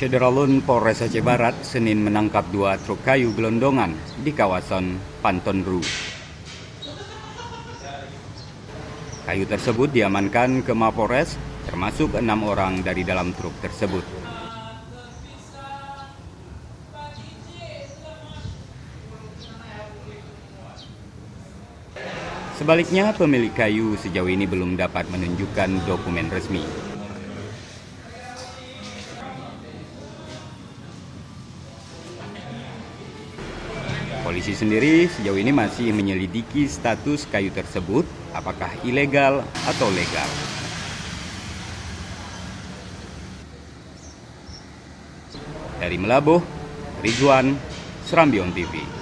Syederalun Polres Aceh Barat Senin menangkap 2 truk kayu gelondongan di kawasan Pantonru. Kayu tersebut diamankan ke Mapolres, termasuk 6 orang dari dalam truk tersebut. Sebaliknya, pemilik kayu sejauh ini belum dapat menunjukkan dokumen resmi. Polisi sendiri sejauh ini masih menyelidiki status kayu tersebut, apakah ilegal atau legal. Dari Melabuh, Ridwan, Serambi On TV.